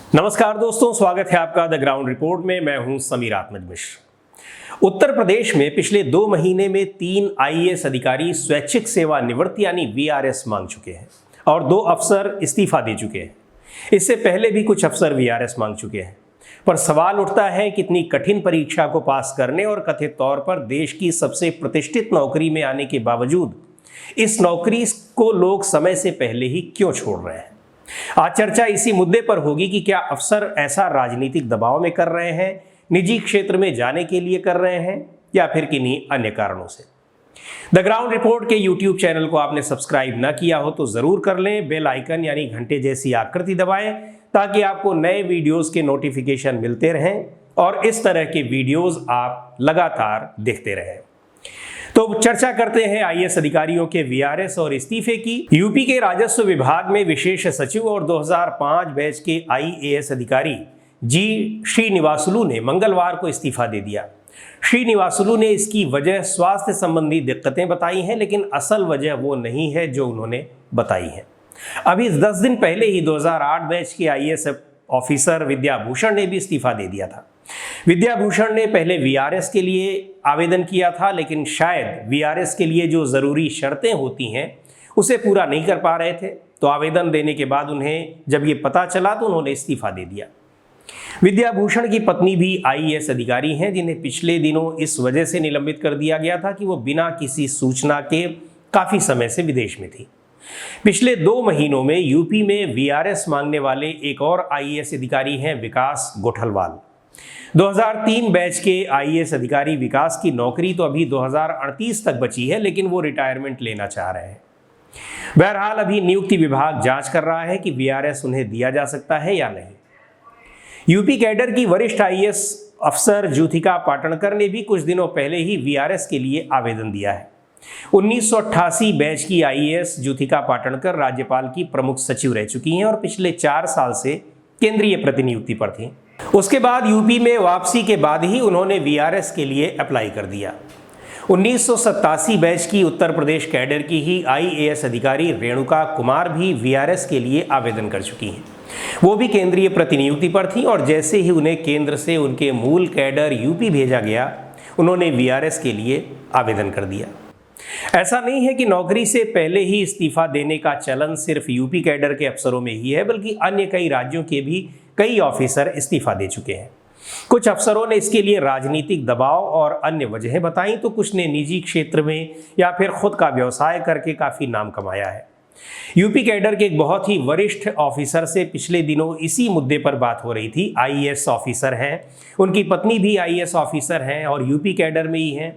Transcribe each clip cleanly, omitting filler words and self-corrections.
नमस्कार दोस्तों, स्वागत है आपका द ग्राउंड रिपोर्ट में। मैं हूं समीर आत्मज मिश्र। उत्तर प्रदेश में पिछले 2 महीने में 3 आईएएस अधिकारी स्वैच्छिक सेवानिवृत्ति यानी वीआरएस मांग चुके हैं और 2 अफसर इस्तीफा दे चुके हैं। इससे पहले भी कुछ अफसर वीआरएस मांग चुके हैं। पर सवाल उठता है कि इतनी कठिन परीक्षा को पास करने और कथित तौर पर देश की सबसे प्रतिष्ठित नौकरी में आने के बावजूद इस नौकरी को लोग समय से पहले ही क्यों छोड़ रहे हैं। आज चर्चा इसी मुद्दे पर होगी कि क्या अफसर ऐसा राजनीतिक दबाव में कर रहे हैं, निजी क्षेत्र में जाने के लिए कर रहे हैं, या फिर किन्हीं अन्य कारणों से। द ग्राउंड रिपोर्ट के यूट्यूब चैनल को आपने सब्सक्राइब ना किया हो तो जरूर कर लें। बेल आइकन यानी घंटे जैसी आकृति दबाएं ताकि आपको नए वीडियोस के नोटिफिकेशन मिलते रहें और इस तरह के वीडियोस आप लगातार देखते रहें। तो चर्चा करते हैं आईएएस अधिकारियों के वीआरएस और इस्तीफे की। यूपी के राजस्व विभाग में विशेष सचिव और 2005 बैच के आईएएस अधिकारी जी श्रीनिवासुलु ने मंगलवार को इस्तीफा दे दिया। श्रीनिवासुलु ने इसकी वजह स्वास्थ्य संबंधी दिक्कतें बताई हैं, लेकिन असल वजह वो नहीं है जो उन्होंने बताई है। अभी 10 दिन पहले ही 2008 बैच के आईएएस ऑफिसर विद्याभूषण ने भी इस्तीफा दे दिया था। विद्याभूषण ने पहले वीआरएस के लिए आवेदन किया था, लेकिन शायद वीआरएस के लिए जो ज़रूरी शर्तें होती हैं उसे पूरा नहीं कर पा रहे थे। तो आवेदन देने के बाद उन्हें जब ये पता चला तो उन्होंने इस्तीफा दे दिया। विद्याभूषण की पत्नी भी आईएएस अधिकारी हैं, जिन्हें पिछले दिनों इस वजह से निलंबित कर दिया गया था कि वो बिना किसी सूचना के काफ़ी समय से विदेश में थी। पिछले 2 महीनों में यूपी में वीआरएस मांगने वाले एक और आईएएस अधिकारी हैं विकास गोठलवाल। 2003 बैच के आईएएस अधिकारी विकास की नौकरी तो अभी 2038 तक बची है, लेकिन वो रिटायरमेंट लेना चाह रहे हैं। बहरहाल अभी नियुक्ति विभाग जांच कर रहा है कि वीआरएस उन्हें दिया जा सकता है या नहीं। यूपी कैडर की वरिष्ठ आईएएस अफसर ज्योतिका पाटणकर ने भी कुछ दिनों पहले ही वीआरएस के लिए आवेदन दिया है। 1988 बैच की आईएएस ज्योतिका पाटणकर राज्यपाल की प्रमुख सचिव रह चुकी हैं और पिछले 4 साल से केंद्रीय प्रतिनियुक्ति पर थी। उसके बाद यूपी में वापसी के बाद ही उन्होंने वीआरएस के लिए अप्लाई कर दिया। 1987 बैच की उत्तर प्रदेश कैडर की ही आईएएस अधिकारी रेणुका कुमार भी वीआरएस के लिए आवेदन कर चुकी हैं। वो भी केंद्रीय प्रतिनियुक्ति पर थी और जैसे ही उन्हें केंद्र से उनके मूल कैडर यूपी भेजा गया, उन्होंने वीआरएस के लिए आवेदन कर दिया। ऐसा नहीं है कि नौकरी से पहले ही इस्तीफा देने का चलन सिर्फ यूपी कैडर के अफसरों में ही है, बल्कि अन्य कई राज्यों के भी कई ऑफिसर इस्तीफा दे चुके हैं। कुछ अफसरों ने इसके लिए राजनीतिक दबाव और अन्य वजहें बताई, तो कुछ ने निजी क्षेत्र में या फिर खुद का व्यवसाय करके काफ़ी नाम कमाया है। यूपी कैडर के एक बहुत ही वरिष्ठ ऑफिसर से पिछले दिनों इसी मुद्दे पर बात हो रही थी। आईएएस ऑफिसर हैं, उनकी पत्नी भी आईएएस ऑफिसर हैं और यूपी कैडर में ही हैं।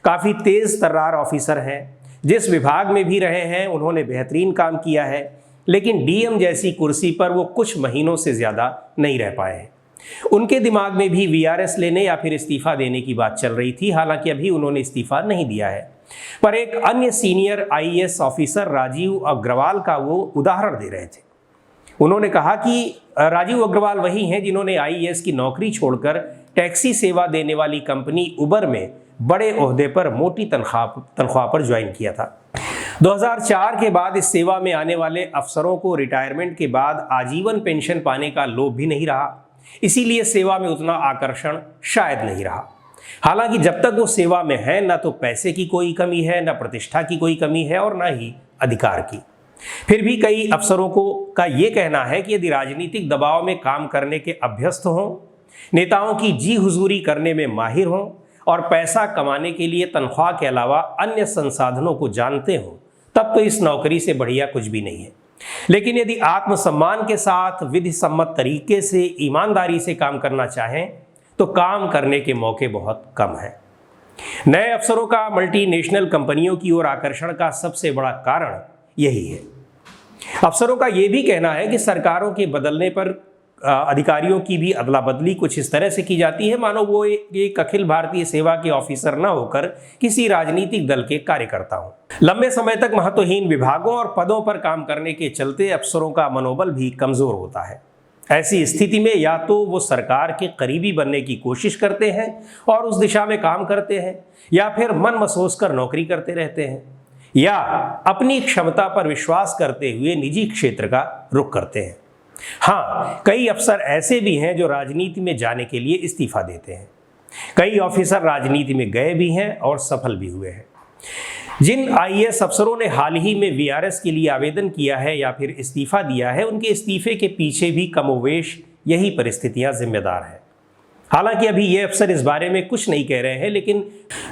काफ़ी तेज़ तर्रार ऑफिसर हैं, जिस विभाग में भी रहे हैं उन्होंने बेहतरीन काम किया है, लेकिन डीएम जैसी कुर्सी पर वो कुछ महीनों से ज़्यादा नहीं रह पाए हैं। उनके दिमाग में भी वीआरएस लेने या फिर इस्तीफा देने की बात चल रही थी। हालांकि अभी उन्होंने इस्तीफा नहीं दिया है, पर एक अन्य senior IAS officer Rajeev Agarwal का वो उदाहरण दे रहे थे। उन्होंने कहा कि राजीव अग्रवाल वही हैं जिन्होंने आईएएस की नौकरी छोड़कर टैक्सी सेवा देने वाली कंपनी उबर में बड़े ओहदे पर मोटी तनख्वाह पर ज्वाइन किया था। 2004 के बाद इस सेवा में आने वाले अफसरों को रिटायरमेंट के बाद आजीवन पेंशन पाने का लोभ भी नहीं रहा, इसीलिए सेवा में उतना आकर्षण शायद नहीं रहा। हालांकि जब तक वो सेवा में है, ना तो पैसे की कोई कमी है, ना प्रतिष्ठा की कोई कमी है और ना ही अधिकार की। फिर भी कई अफसरों का ये कहना है कि यदि राजनीतिक दबाव में काम करने के अभ्यस्त हों, नेताओं की जी हुजूरी करने में माहिर हों और पैसा कमाने के लिए तनख्वाह के अलावा अन्य संसाधनों को जानते हों, तब तो इस नौकरी से बढ़िया कुछ भी नहीं है। लेकिन यदि आत्मसम्मान के साथ विधि सम्मत तरीके से ईमानदारी से काम करना चाहें तो काम करने के मौके बहुत कम हैं। नए अफसरों का मल्टीनेशनल कंपनियों की ओर आकर्षण का सबसे बड़ा कारण यही है। अफसरों का यह भी कहना है कि सरकारों के बदलने पर अधिकारियों की भी अदला बदली कुछ इस तरह से की जाती है मानो वो एक अखिल भारतीय सेवा के ऑफिसर न होकर किसी राजनीतिक दल के कार्यकर्ता हों। लंबे समय तक महत्वहीन विभागों और पदों पर काम करने के चलते अफसरों का मनोबल भी कमजोर होता है। ऐसी स्थिति में या तो वो सरकार के करीबी बनने की कोशिश करते हैं और उस दिशा में काम करते हैं, या फिर मन मसोस कर नौकरी करते रहते हैं, या अपनी क्षमता पर विश्वास करते हुए निजी क्षेत्र का रुख करते हैं। हाँ, कई अफसर ऐसे भी हैं जो राजनीति में जाने के लिए इस्तीफा देते हैं। कई ऑफिसर राजनीति में गए भी हैं और सफल भी हुए हैं। जिन आईएएस अफसरों ने हाल ही में वीआरएस के लिए आवेदन किया है या फिर इस्तीफा दिया है, उनके इस्तीफे के पीछे भी कमोवेश यही परिस्थितियां जिम्मेदार हैं। हालांकि अभी ये अफसर इस बारे में कुछ नहीं कह रहे हैं, लेकिन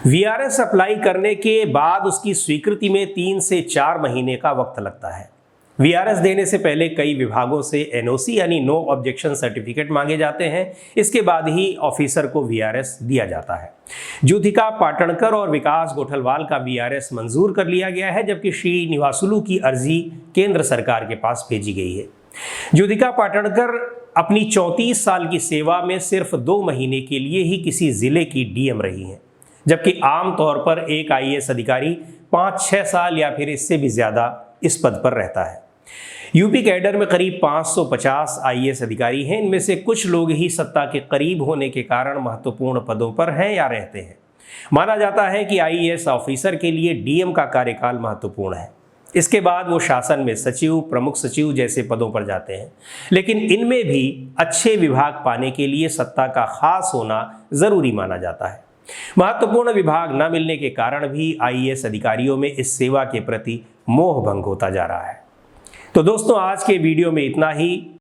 वीआरएस अप्लाई करने के बाद उसकी स्वीकृति में 3 से 4 महीने का वक्त लगता है। वीआरएस देने से पहले कई विभागों से एनओसी यानी नो ऑब्जेक्शन सर्टिफिकेट मांगे जाते हैं। इसके बाद ही ऑफिसर को वीआरएस दिया जाता है। ज्योतिका पाटणकर और विकास गोठलवाल का वीआरएस मंजूर कर लिया गया है, जबकि श्री निवासुलु की अर्जी केंद्र सरकार के पास भेजी गई है। ज्योतिका पाटणकर अपनी 34 साल की सेवा में सिर्फ 2 महीने के लिए ही किसी जिले की डीएम रही हैं, जबकि आमतौर पर एक आईएएस अधिकारी 5-6 साल या फिर इससे भी ज्यादा इस पद पर रहता है। यूपी कैडर में करीब 550 आईएएस अधिकारी हैं। इनमें से कुछ लोग ही सत्ता के करीब होने के कारण महत्वपूर्ण पदों पर हैं या रहते हैं। माना जाता है कि आईएएस ऑफिसर के लिए डीएम का कार्यकाल महत्वपूर्ण है। इसके बाद वो शासन में सचिव, प्रमुख सचिव जैसे पदों पर जाते हैं। लेकिन इनमें भी अच्छे विभाग पाने के लिए सत्ता का खास होना जरूरी माना जाता है। महत्वपूर्ण विभाग न मिलने के कारण भी आईएएस अधिकारियों में इस सेवा के प्रति मोह भंग होता जा रहा है। तो दोस्तों, आज के वीडियो में इतना ही।